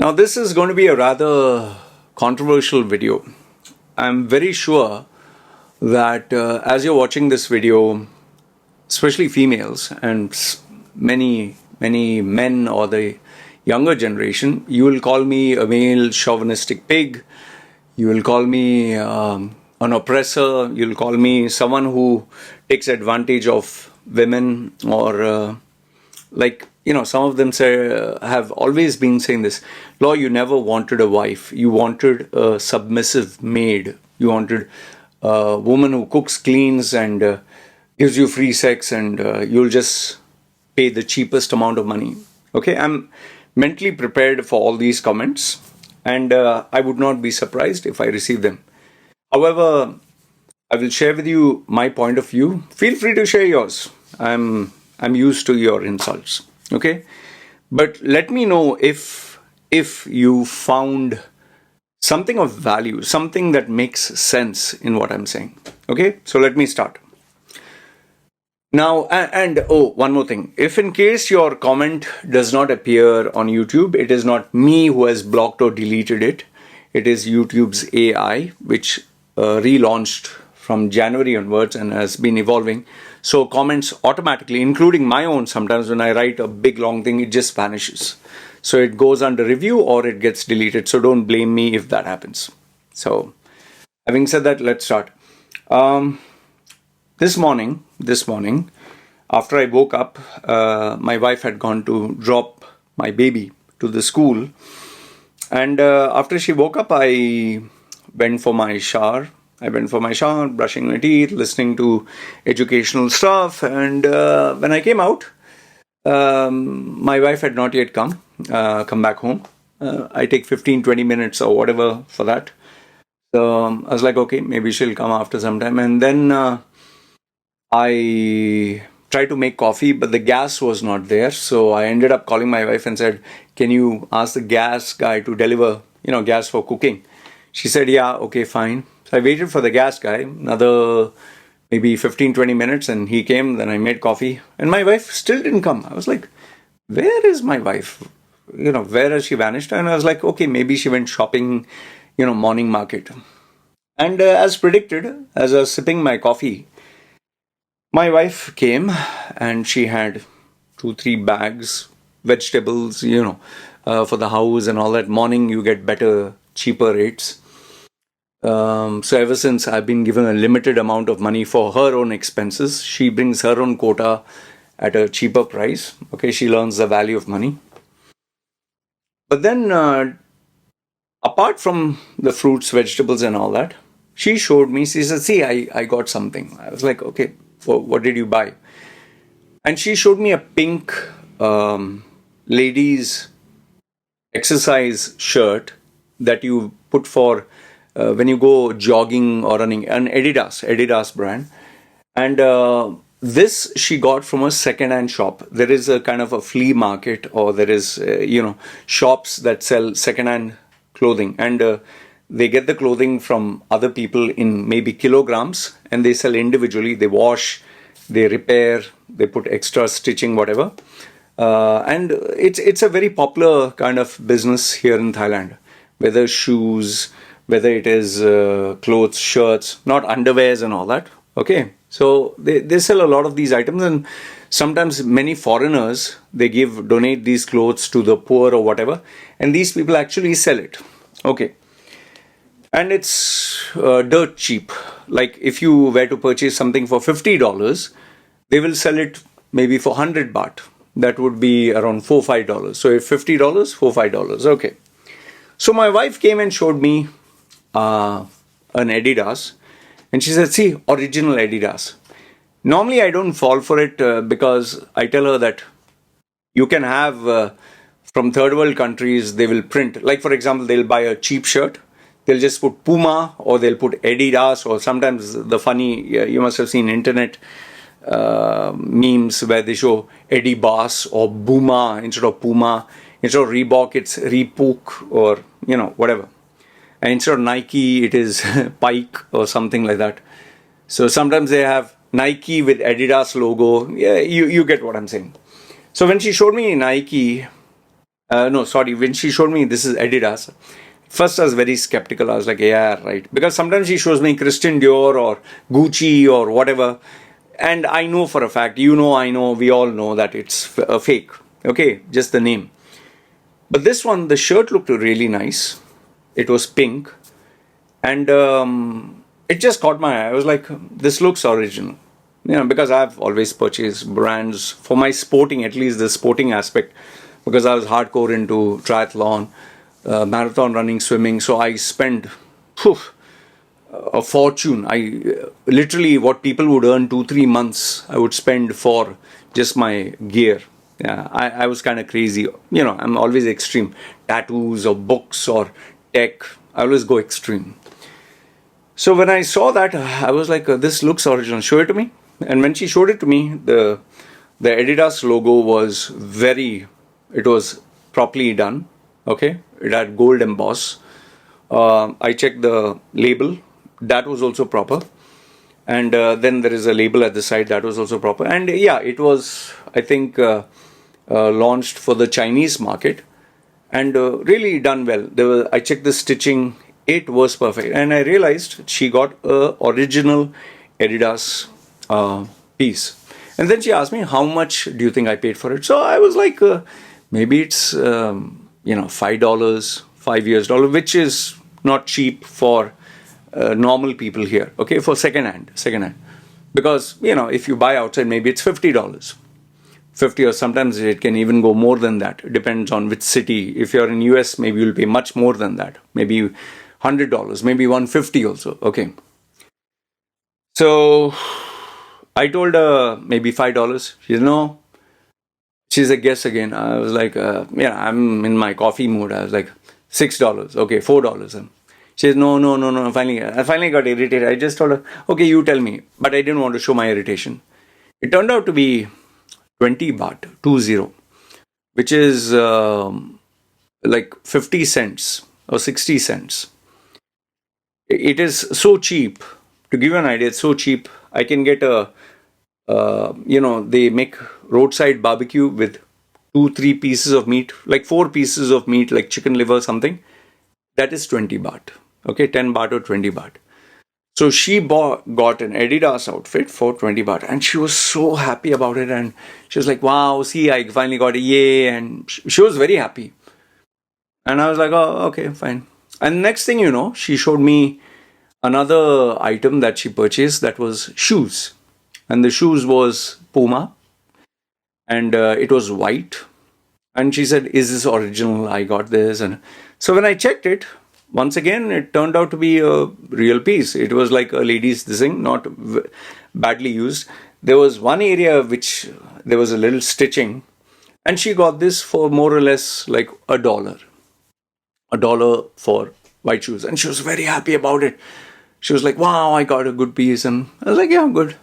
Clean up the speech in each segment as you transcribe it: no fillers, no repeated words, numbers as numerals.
Now, this is going to be a rather controversial video. I'm very sure that as you're watching this video, especially females and many men or the younger generation, you will call me a male chauvinistic pig. You will call me an oppressor. You'll call me someone who takes advantage of women, or some of them have always been saying this. Law, you never wanted a wife. You wanted a submissive maid. You wanted a woman who cooks, cleans, and gives you free sex, and you'll just pay the cheapest amount of money. Okay, I'm mentally prepared for all these comments, and I would not be surprised if I receive them. However, I will share with you my point of view. Feel free to share yours. I'm used to your insults. Okay, but let me know if you found something of value, something that makes sense in what I'm saying. Okay, so let me start. Now, one more thing. If in case your comment does not appear on YouTube, it is not me who has blocked or deleted it. It is YouTube's AI, which relaunched from January onwards and has been evolving. So comments automatically, including my own, sometimes when I write a big long thing, it just vanishes. So it goes under review or it gets deleted. So don't blame me if that happens. So having said that, let's start. This morning, after I woke up, my wife had gone to drop my baby to the school. And after she woke up, I went for my shower, brushing my teeth, listening to educational stuff. And when I came out, my wife had not yet come back home. I take 15-20 minutes or whatever for that. So I was like, okay, maybe she'll come after some time. And then I tried to make coffee, but the gas was not there. So I ended up calling my wife and said, can you ask the gas guy to deliver, gas for cooking? She said, yeah, okay, fine. So I waited for the gas guy, another maybe 15-20 minutes, and he came. Then I made coffee, and my wife still didn't come. I was like, where is my wife? Where has she vanished? And I was like, okay, maybe she went shopping, morning market. And as predicted, as I was sipping my coffee, my wife came and she had 2-3 bags, vegetables, for the house and all that. Morning, you get better, cheaper rates. So ever since, I've been given a limited amount of money for her own expenses. She brings her own quota at a cheaper price. Okay, she learns the value of money. But then, apart from the fruits, vegetables and all that, she showed me, she said, see, I got something. I was like, okay, what did you buy? And she showed me a pink ladies exercise shirt that you put for when you go jogging or running, an Adidas brand. And this she got from a second-hand shop. There is a kind of a flea market, or there is, shops that sell second-hand clothing. And they get the clothing from other people in maybe kilograms, and they sell individually. They wash, they repair, they put extra stitching, whatever. And it's a very popular kind of business here in Thailand. Whether shoes, whether it is clothes, shirts, not underwears and all that. Okay, so they sell a lot of these items, and sometimes many foreigners, they donate these clothes to the poor or whatever, and these people actually sell it. Okay. And it's dirt cheap. Like if you were to purchase something for $50, they will sell it maybe for 100 baht. That would be around $4-5. So if $50, $4-5. Okay. So my wife came and showed me an Adidas, and she said, see, original Adidas. Normally I don't fall for it because I tell her that you can have from third world countries, they will print. Like for example, they'll buy a cheap shirt. They'll just put Puma, or they'll put Adidas, or sometimes the funny, you must have seen internet memes where they show Eddie Bass or Buma instead of Puma. Instead of Reebok, it's Reebok, or, whatever. And instead of Nike, it is Pike or something like that. So sometimes they have Nike with Adidas logo. Yeah, you get what I'm saying. So when she showed me Nike, No, sorry. When she showed me this is Adidas, first I was very skeptical. I was like, yeah, right. Because sometimes she shows me Christian Dior or Gucci or whatever. And I know for a fact, I know, we all know that it's a fake. Okay, just the name. But this one, the shirt looked really nice. It was pink. And it just caught my eye. I was like, this looks original. Because I've always purchased brands for my sporting, at least the sporting aspect, because I was hardcore into triathlon, marathon running, swimming. So I spent phew, a fortune. I literally what people would earn 2 3 months, I would spend for just my gear. Yeah, I was kind of crazy. I'm always extreme. Tattoos or books or tech. I always go extreme. So when I saw that, I was like, "This looks original. Show it to me." And when she showed it to me, the Adidas logo was it was properly done. Okay, it had gold emboss. I checked the label, that was also proper. And then there is a label at the side, that was also proper. And yeah, it was, I think, launched for the Chinese market, and really done well. I checked the stitching, it was perfect. And I realized she got a original Adidas piece. And then she asked me, how much do you think I paid for it? So I was like, maybe it's, $5, $5 US, which is not cheap for normal people here. Okay, for second hand. Because, if you buy outside, maybe it's $50. 50, or sometimes it can even go more than that. It depends on which city. If you're in US, maybe you'll pay much more than that. Maybe $100, maybe 150 also. Okay. So I told her maybe $5. She said, no. She's a guess again. I was like, I'm in my coffee mood. I was like, $6. Okay, $4. And she says, no, no, no, no. I finally got irritated. I just told her, okay, you tell me. But I didn't want to show my irritation. It turned out to be 20 baht, 20, which is like 50 cents or 60 cents. It is so cheap. To give you an idea, it's so cheap. I can get they make roadside barbecue with 2 3 pieces of meat, like 4 pieces of meat, like chicken liver, something. That is 20 baht. Okay, 10 baht or 20 baht. So she got an Adidas outfit for 20 baht, and she was so happy about it. And she was like, wow, see, I finally got a yay. And she was very happy. And I was like, oh, okay, fine. And next thing you know, she showed me another item that she purchased, that was shoes. And the shoes was Puma, and it was white. And she said, is this original? I got this. And so when I checked it, once again, it turned out to be a real piece. It was like a lady's thing, not badly used. There was one area which there was a little stitching, and she got this for more or less like $1 for white shoes. And she was very happy about it. She was like, wow, I got a good piece. And I was like, yeah, good.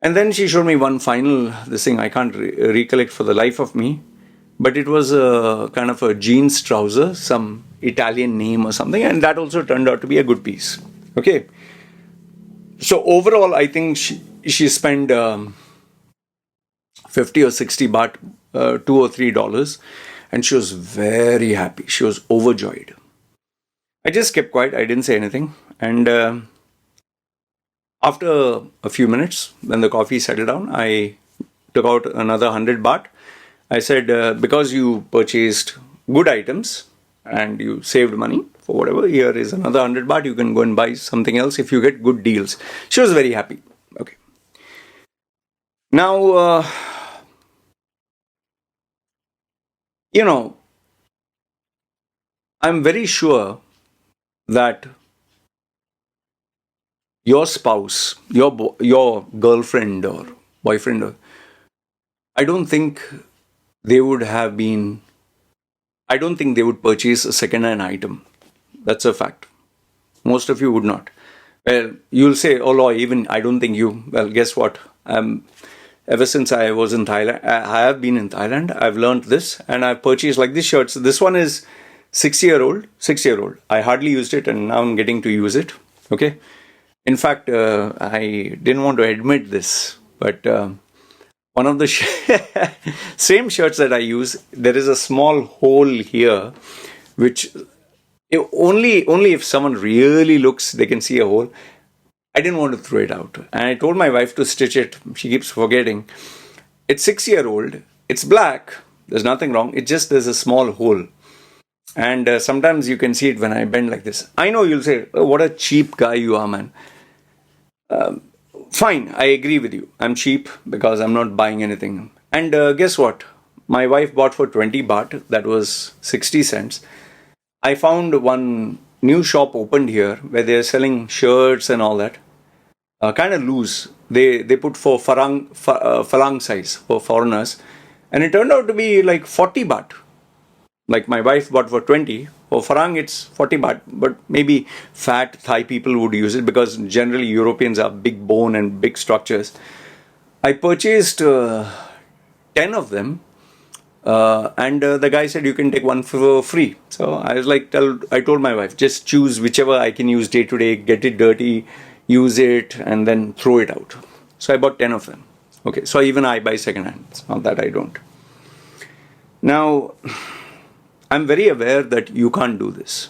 And then she showed me one final, this thing I can't recollect for the life of me. But it was a kind of a jeans trouser, some Italian name or something. And that also turned out to be a good piece. Okay. So overall, I think she spent 50 or 60 baht, $2 or $3. And she was very happy. She was overjoyed. I just kept quiet. I didn't say anything. And after a few minutes, when the coffee settled down, I took out another 100 baht. I said, because you purchased good items and you saved money for whatever, here is another 100 baht. You can go and buy something else if you get good deals. She was very happy. Okay. Now, I'm very sure that your spouse, your girlfriend or boyfriend, I don't think they would purchase a second-hand item. That's a fact. Most of you would not. Well, you'll say, oh, Loy, even I don't think you. Well, guess what? Ever since I was in Thailand, I have been in Thailand. I've learned this, and I've purchased like these shirts. This one is 6-year-old. I hardly used it, and now I'm getting to use it. Okay. In fact, I didn't want to admit this, but One of the same shirts that I use, there is a small hole here, which only if someone really looks, they can see a hole. I didn't want to throw it out, and I told my wife to stitch it. She keeps forgetting. It's 6 year old. It's black. There's nothing wrong. It just there's a small hole, and sometimes you can see it when I bend like this. I know you'll say, oh, "What a cheap guy you are, man." Fine, I agree with you. I'm cheap because I'm not buying anything. And guess what? My wife bought for 20 baht. That was 60 cents. I found one new shop opened here where they're selling shirts and all that. Kind of loose. They put for Farang size for foreigners. And it turned out to be like 40 baht. Like my wife bought for 20. For Farang, it's 40 baht. But maybe fat Thai people would use it because generally Europeans are big bone and big structures. I purchased 10 of them. And the guy said you can take one for free. So I was like, I told my wife, just choose whichever I can use day to day, get it dirty, use it, and then throw it out. So I bought 10 of them. Okay, so even I buy second hand. It's not that I don't. Now, I'm very aware that you can't do this.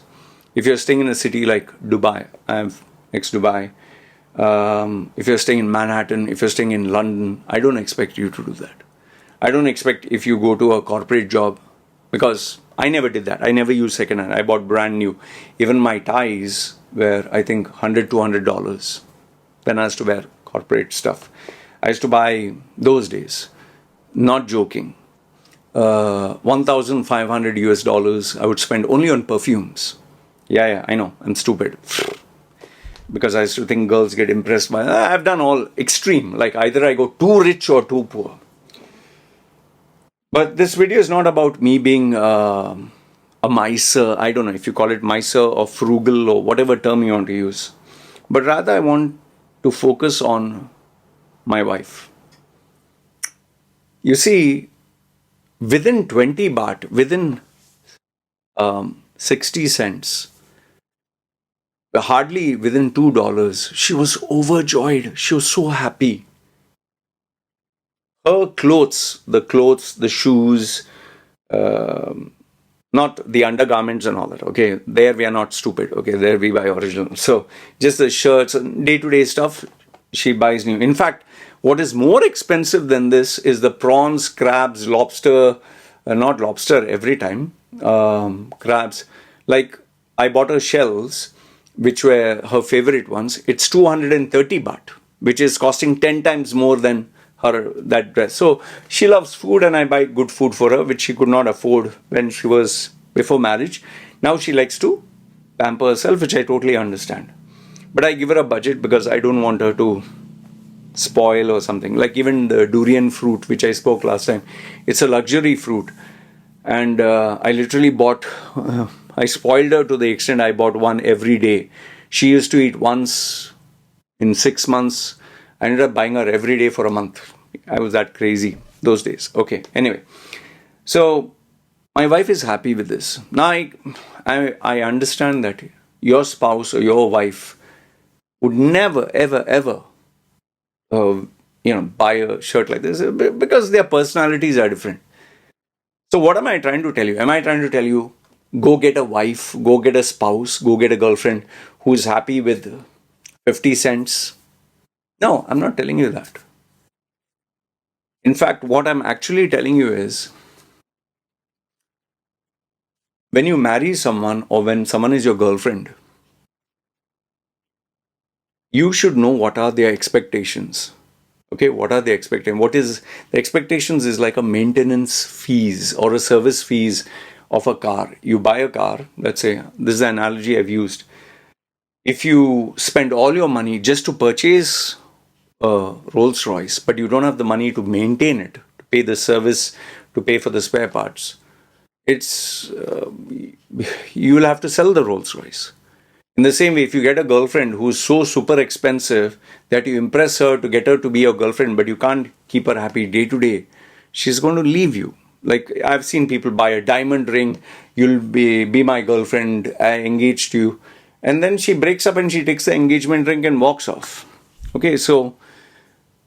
If you're staying in a city like Dubai, I'm ex-Dubai. If you're staying in Manhattan, if you're staying in London, I don't expect you to do that. I don't expect if you go to a corporate job, because I never did that. I never used second hand. I bought brand new. Even my ties were, I think, $100, $200 when I used to wear corporate stuff. I used to buy those days, not joking. 1,500 US dollars I would spend only on perfumes. Yeah, I know, I'm stupid. Because I used to think girls get impressed by, I've done all extreme, like either I go too rich or too poor. But this video is not about me being a miser. I don't know if you call it miser or frugal or whatever term you want to use. But rather I want to focus on my wife. You see, within 20 baht, within 60 cents, hardly within $2, she was overjoyed. She was so happy. Her clothes, the shoes, not the undergarments and all that. Okay, there we are not stupid. Okay, there we buy original. So just the shirts and day-to-day stuff, she buys new. In fact, what is more expensive than this is the prawns, crabs, lobster, not lobster every time, crabs. Like I bought her shells, which were her favorite ones. It's 230 baht, which is costing 10 times more than that dress. So she loves food and I buy good food for her, which she could not afford when she was before marriage. Now she likes to pamper herself, which I totally understand. But I give her a budget because I don't want her to spoil or something. Like even the durian fruit, which I spoke last time, it's a luxury fruit. And I literally bought, I spoiled her to the extent I bought one every day. She used to eat once in 6 months. I ended up buying her every day for a month. I was that crazy those days. Okay, anyway. So my wife is happy with this. Now I understand that your spouse or your wife would never, ever, ever, buy a shirt like this because their personalities are different. So what am I trying to tell you? Am I trying to tell you, go get a wife, go get a spouse, go get a girlfriend who's happy with 50 cents? No, I'm not telling you that. In fact, what I'm actually telling you is, when you marry someone or when someone is your girlfriend, you should know what are their expectations. Okay, what are the expectations? What is the expectations is like a maintenance fees or a service fees of a car. You buy a car, let's say, this is the analogy I've used. If you spend all your money just to purchase a Rolls Royce, but you don't have the money to maintain it, to pay the service, to pay for the spare parts, you will have to sell the Rolls Royce. In the same way, if you get a girlfriend who's so super expensive that you impress her to get her to be your girlfriend, but you can't keep her happy day to day, she's going to leave you. Like I've seen people buy a diamond ring, you'll be my girlfriend, I engaged you, and then she breaks up and she takes the engagement ring and walks off. Okay, so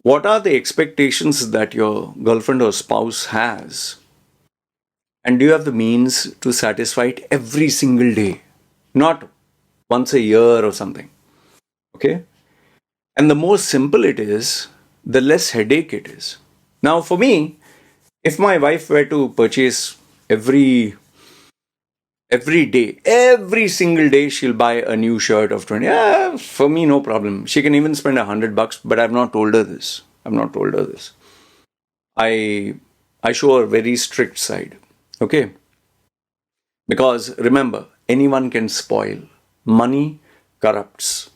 What are the expectations that your girlfriend or spouse has? And do you have the means to satisfy it every single day? Not once a year or something. Okay? And the more simple it is, the less headache it is. Now, for me, if my wife were to purchase every day, every single day, she'll buy a new shirt of 20. For me, no problem. She can even spend $100, but I've not told her this. I've not told her this. I I show a very strict side. Okay? Because remember, anyone can spoil. Money corrupts.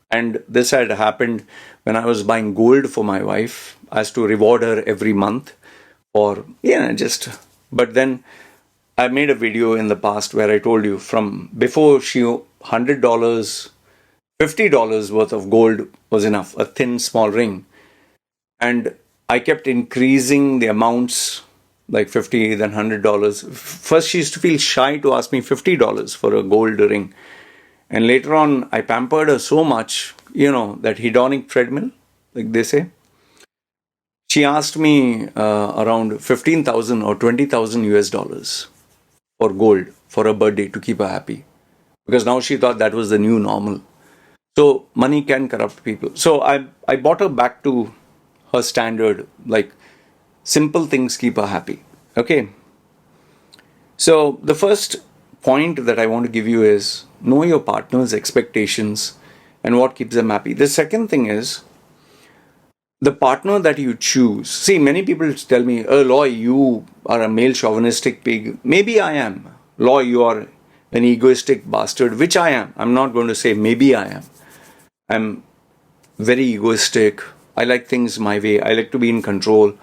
And this had happened when I was buying gold for my wife as to reward her every month for, just. But then I made a video in the past where I told you from before she $100, $50 worth of gold was enough, a thin, small ring. And I kept increasing the amounts like 50, then $100. First, she used to feel shy to ask me $50 for a gold ring. And later on, I pampered her so much, that hedonic treadmill, like they say. She asked me around 15,000 or 20,000 US dollars for gold for her birthday to keep her happy. Because now she thought that was the new normal. So money can corrupt people. So I brought her back to her standard, like simple things keep her happy. Okay. So the first point that I want to give you is know your partner's expectations and what keeps them happy. The second thing is the partner that you choose. See, many people tell me, oh, Loy, you are a male chauvinistic pig. Maybe I am. Loy, you are an egoistic bastard, which I am. I'm not going to say maybe I am. I'm very egoistic. I like things my way. I like to be in control.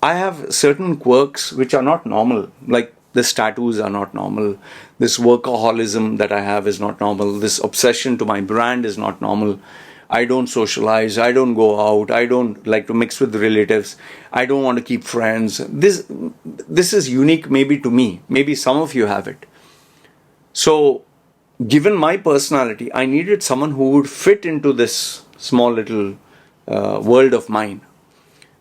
I have certain quirks which are not normal. Like this tattoos are not normal. This workaholism that I have is not normal. This obsession to my brand is not normal. I don't socialize. I don't go out. I don't like to mix with relatives. I don't want to keep friends. This is unique maybe to me. Maybe some of you have it. So, given my personality, I needed someone who would fit into this small little world of mine.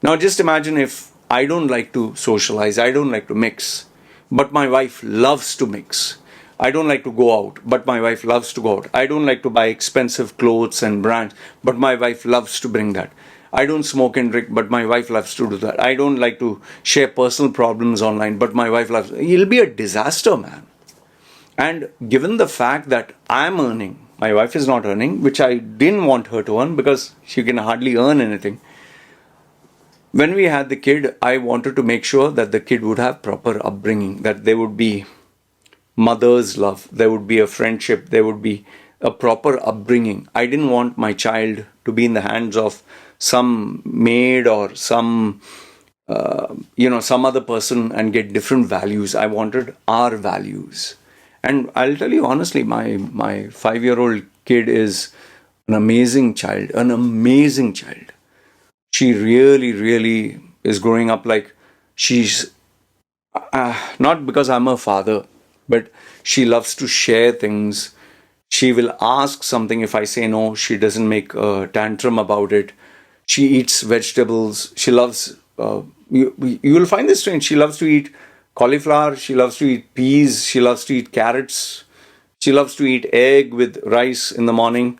Now, just imagine if I don't like to socialize, I don't like to mix, but my wife loves to mix. I don't like to go out, but my wife loves to go out. I don't like to buy expensive clothes and brands, but my wife loves to bring that. I don't smoke and drink, but my wife loves to do that. I don't like to share personal problems online, but my wife loves. It'll be a disaster, man. And given the fact that I'm earning, my wife is not earning, which I didn't want her to earn because she can hardly earn anything. When we had the kid, I wanted to make sure that the kid would have proper upbringing, that there would be mother's love, there would be a friendship, there would be a proper upbringing. I didn't want my child to be in the hands of some maid or some other person and get different values. I wanted our values. And I'll tell you honestly, my 5-year-old kid is an amazing child, an amazing child. She really, really is growing up like she's, not because I'm her father, but she loves to share things. She will ask something. If I say no, she doesn't make a tantrum about it. She eats vegetables. She loves, you will find this strange. She loves to eat cauliflower. She loves to eat peas. She loves to eat carrots. She loves to eat egg with rice in the morning,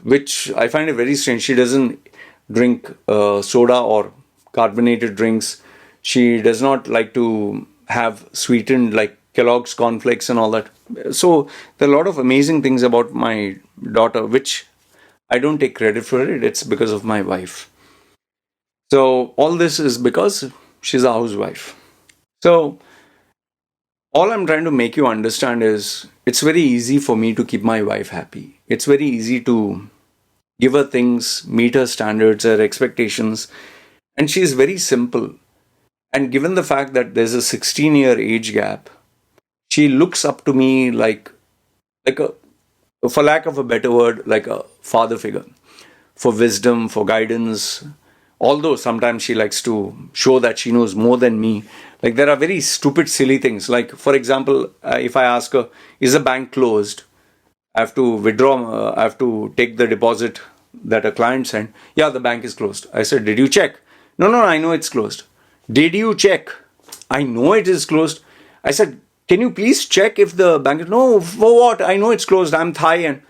which I find it very strange. She doesn't drink soda or carbonated drinks. She does not like to have sweetened like Kellogg's cornflakes and all that. So there are a lot of amazing things about my daughter, which I don't take credit for it. It's because of my wife. So all this is because she's a housewife. So all I'm trying to make you understand is it's very easy for me to keep my wife happy. It's very easy to give her things, meet her standards, her expectations. And she's very simple. And given the fact that there's a 16-year age gap, she looks up to me like a, for lack of a better word, like a father figure, for wisdom, for guidance. Although sometimes she likes to show that she knows more than me. Like there are very stupid, silly things. Like, for example, if I ask her, is the bank closed? I have to withdraw, I have to take the deposit that a client sent, yeah, the bank is closed. I said, did you check? No, no, I know it's closed. Did you check? I know it is closed. I said, can you please check if the bank is, no, for what? I know it's closed. I'm Thai.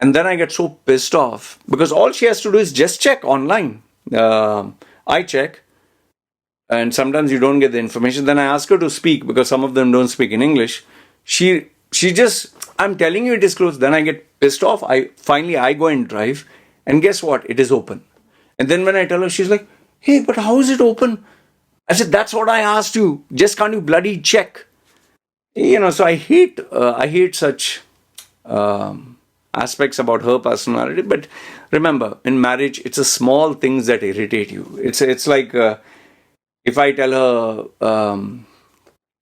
And then I get so pissed off because all she has to do is just check online. I check, and sometimes you don't get the information. Then I ask her to speak because some of them don't speak in English. She just, I'm telling you it is closed. Then I get pissed off. I go and drive, and guess what? It is open. And then when I tell her, she's like, hey, but how is it open? I said, that's what I asked you. Just can't you bloody check? So I hate such aspects about her personality. But remember, in marriage, it's the small things that irritate you. It's like if I tell her,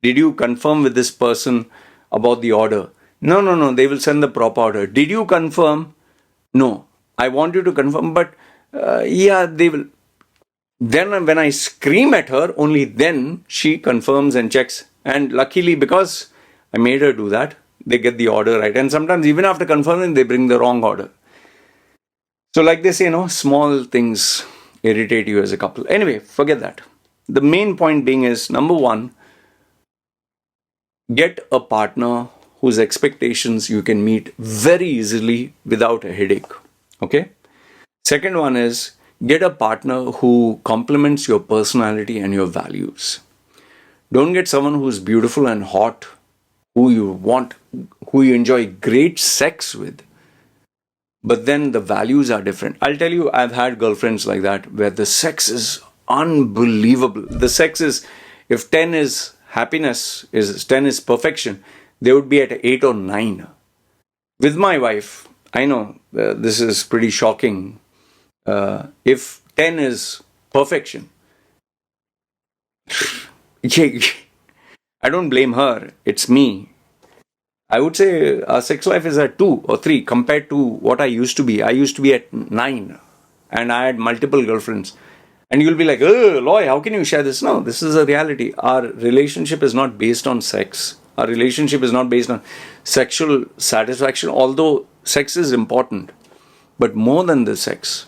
did you confirm with this person about the order? No, no, no. They will send the proper order. Did you confirm? No. I want you to confirm, but yeah, they will. Then when I scream at her, only then she confirms and checks. And luckily, because I made her do that, they get the order right. And sometimes even after confirming, they bring the wrong order. So like they say, small things irritate you as a couple. Anyway, forget that. The main point being is, number one, get a partner whose expectations you can meet very easily without a headache. Okay? Second one is, get a partner who complements your personality and your values. Don't get someone who's beautiful and hot, who you enjoy great sex with, but then the values are different. I'll tell you, I've had girlfriends like that where the sex is unbelievable. The sex is, if 10 is happiness, 10 is perfection, they would be at 8 or 9. With my wife, I know this is pretty shocking. If 10 is perfection, I don't blame her. It's me. I would say our sex life is at 2 or 3 compared to what I used to be. I used to be at 9 and I had multiple girlfriends. And you'll be like, oh, Loy, how can you share this? No, this is a reality. Our relationship is not based on sex. Our relationship is not based on sexual satisfaction, although sex is important. But more than the sex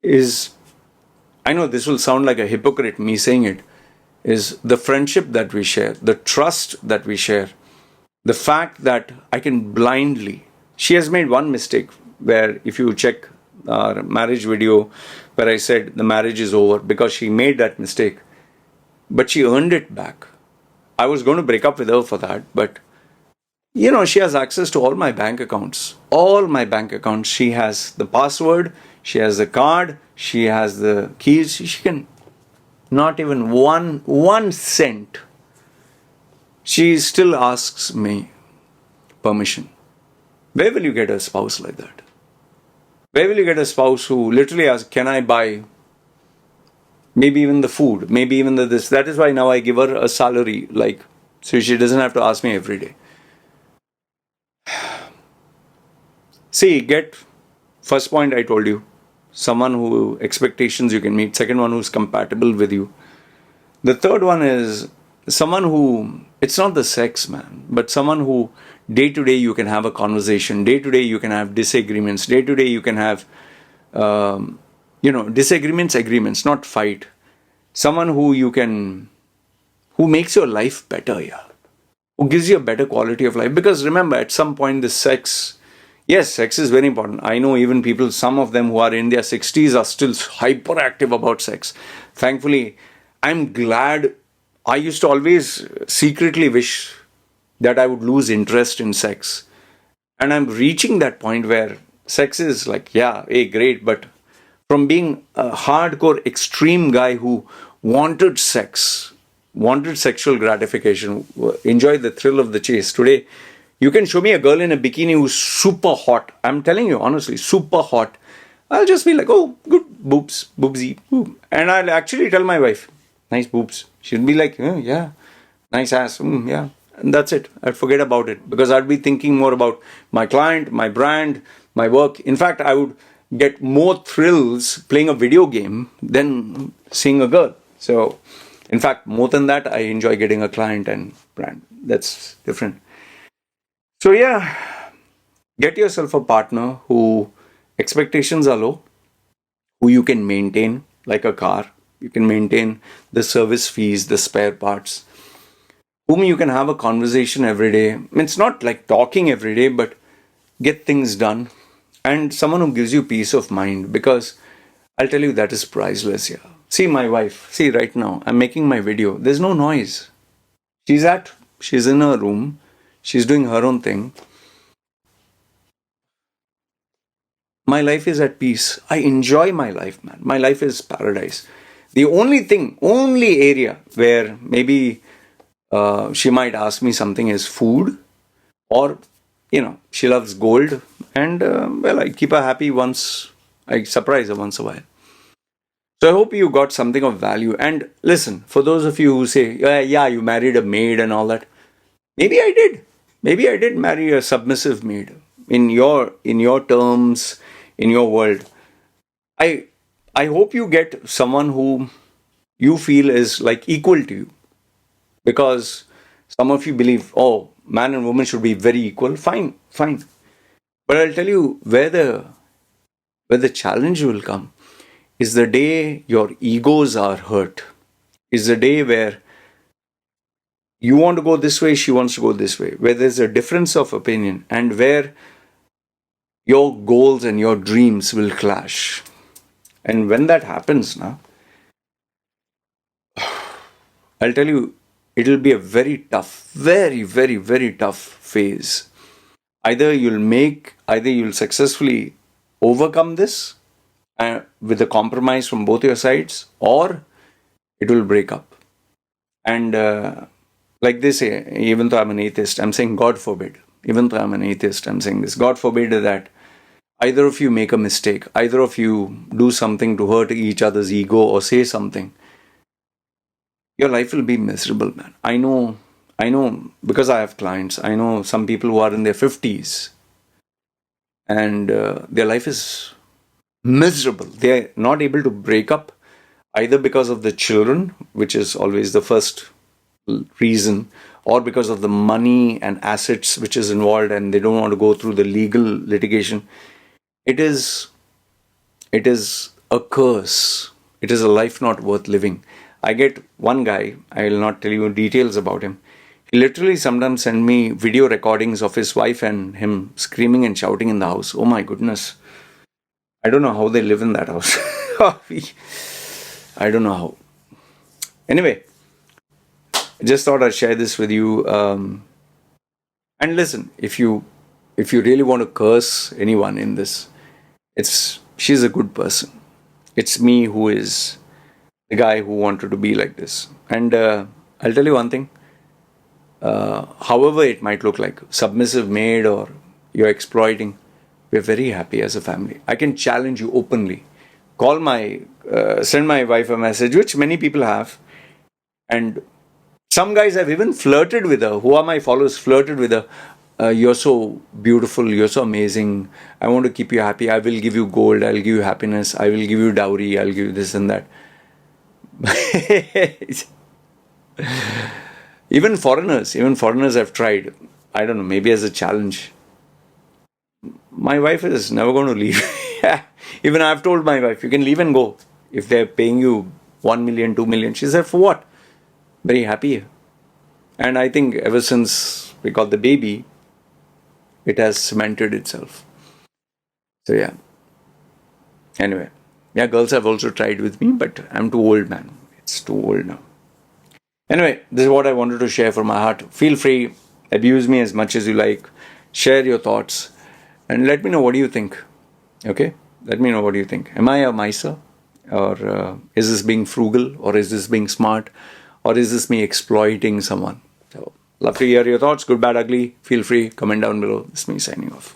is, I know this will sound like a hypocrite, me saying it, is the friendship that we share, the trust that we share, the fact that I can blindly. She has made one mistake where, if you check our marriage video where I said the marriage is over, because she made that mistake, but she earned it back. I was going to break up with her for that, but she has access to all my bank accounts. All my bank accounts. She has the password, she has the card, she has the keys. She can, not even one cent. She still asks me permission. Where will you get a spouse like that? Where will you get a spouse who literally asks, can I buy maybe even the food, maybe even the this? That is why now I give her a salary, so she doesn't have to ask me every day. See, first point I told you, someone who expectations you can meet. Second one, who's compatible with you. The third one is someone who, it's not the sex, man, but someone who day to day you can have a conversation. Day to day you can have disagreements. Day to day you can have, disagreements, agreements, not fight. Someone who makes your life better, who gives you a better quality of life. Because remember, at some point, the sex, yes, sex is very important. I know even people, some of them who are in their 60s are still hyperactive about sex. Thankfully, I'm glad. I used to always secretly wish that I would lose interest in sex. And I'm reaching that point where sex is great. But from being a hardcore extreme guy who wanted sex, wanted sexual gratification, enjoyed the thrill of the chase, today, you can show me a girl in a bikini who's super hot. I'm telling you, honestly, super hot. I'll just be like, oh, good boobs, boobsy, boob. And I'll actually tell my wife, nice boobs. She'll be like, oh, yeah, nice ass, yeah. And that's it. I'd forget about it because I'd be thinking more about my client, my brand, my work. In fact, I would get more thrills playing a video game than seeing a girl. So, in fact, more than that, I enjoy getting a client and brand. That's different. So yeah, get yourself a partner who expectations are low, who you can maintain like a car. You can maintain the service fees, the spare parts, whom you can have a conversation every day. It's not like talking every day, but get things done. And someone who gives you peace of mind, because I'll tell you that is priceless. Yeah. See my wife. See right now, I'm making my video. There's no noise. She's in her room. She's doing her own thing. My life is at peace. I enjoy my life, man. My life is paradise. The only area where maybe she might ask me something is food, or she loves gold, and well, I keep her happy once. I surprise her once a while. So I hope you got something of value. And listen, for those of you who say, yeah, you married a maid and all that, maybe I did. Maybe I did marry a submissive maid in your terms, in your world. I I hope you get someone who you feel is like equal to you, because some of you believe, oh, man and woman should be very equal. Fine, fine. But I'll tell you where the challenge will come is the day your egos are hurt. Is the day where you want to go this way, she wants to go this way, where there's a difference of opinion, and where your goals and your dreams will clash. And when that happens, now, I'll tell you, it'll be a very tough, very, very, very tough phase. Either you'll successfully overcome this with a compromise from both your sides, or it will break up. And like they say, even though I'm an atheist, I'm saying God forbid. Even though I'm an atheist, I'm saying this. God forbid that either of you make a mistake, either of you do something to hurt each other's ego or say something. Your life will be miserable, man. I know, because I have clients. I know some people who are in their 50s and their life is miserable. They're not able to break up either because of the children, which is always the first reason, or because of the money and assets which is involved, and they don't want to go through the legal litigation. It is a curse. It is a life not worth living. I get one guy, I will not tell you details about him. He literally sometimes send me video recordings of his wife and him screaming and shouting in the house. Oh my goodness. I don't know how they live in that house. I don't know how. Anyway, I just thought I'd share this with you. And listen, if you really want to curse anyone in this, she's a good person. It's me who is the guy who wanted to be like this. And I'll tell you one thing. However it might look like, submissive maid or you're exploiting, we're very happy as a family. I can challenge you openly. Send my wife a message, which many people have. And some guys have even flirted with her, who are my followers, flirted with her. You're so beautiful, you're so amazing. I want to keep you happy. I will give you gold, I'll give you happiness, I will give you dowry, I'll give you this and that. Even foreigners have tried. I don't know, maybe as a challenge. My wife is never going to leave. Even I've told my wife, you can leave and go. If they're paying you 1 million, 2 million, she said, for what? Very happy. And I think ever since we got the baby, it has cemented itself. So yeah. Anyway. Yeah, girls have also tried with me, but I'm too old, man. It's too old now. Anyway, this is what I wanted to share from my heart. Feel free. Abuse me as much as you like. Share your thoughts. And let me know what do you think. Okay? Let me know what you think. Am I a miser? Or is this being frugal? Or is this being smart? Or is this me exploiting someone? So, love to hear your thoughts. Good, bad, ugly. Feel free. Comment down below. This is me signing off.